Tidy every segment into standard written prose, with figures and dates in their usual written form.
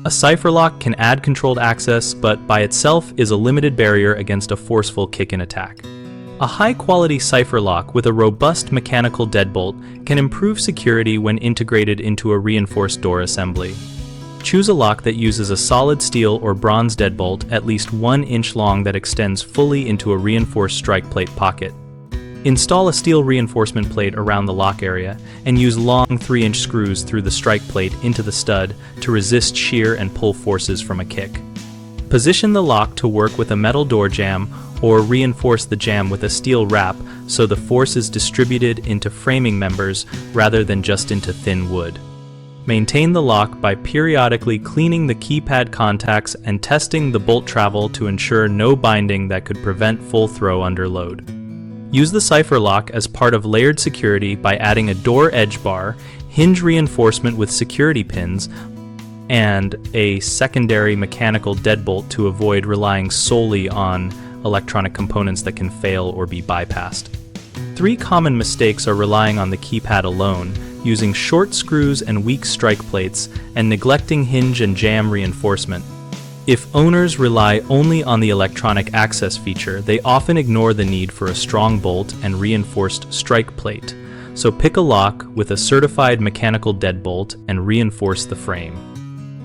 A cipher lock can add controlled access, but by itself is a limited barrier against a forceful kick-in attack. A high-quality cipher lock with a robust mechanical deadbolt can improve security when integrated into a reinforced door assembly. Choose a lock that uses a solid steel or bronze deadbolt at least 1 inch long that extends fully into a reinforced strike plate pocket. Install a steel reinforcement plate around the lock area and use long 3-inch screws through the strike plate into the stud to resist shear and pull forces from a kick. Position the lock to work with a metal door jamb or reinforce the jamb with a steel wrap so the force is distributed into framing members rather than just into thin wood. Maintain the lock by periodically cleaning the keypad contacts and testing the bolt travel to ensure no binding that could prevent full throw under load. Use the cipher lock as part of layered security by adding a door edge bar, hinge reinforcement with security pins, and a secondary mechanical deadbolt to avoid relying solely on electronic components that can fail or be bypassed. 3 common mistakes are relying on the keypad alone, using short screws and weak strike plates, and neglecting hinge and jamb reinforcement. If owners rely only on the electronic access feature, they often ignore the need for a strong bolt and reinforced strike plate. So pick a lock with a certified mechanical deadbolt and reinforce the frame.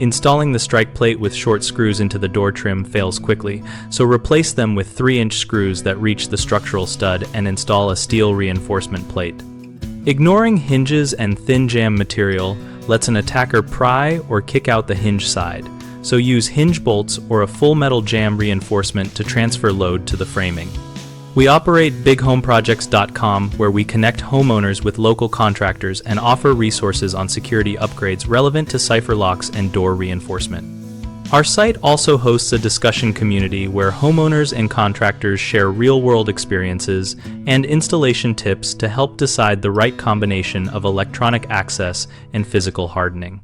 Installing the strike plate with short screws into the door trim fails quickly, so replace them with 3-inch screws that reach the structural stud and install a steel reinforcement plate. Ignoring hinges and thin jamb material lets an attacker pry or kick out the hinge side, so use hinge bolts or a full metal jamb reinforcement to transfer load to the framing. We operate bighomeprojects.com, where we connect homeowners with local contractors and offer resources on security upgrades relevant to cipher locks and door reinforcement. Our site also hosts a discussion community where homeowners and contractors share real-world experiences and installation tips to help decide the right combination of electronic access and physical hardening.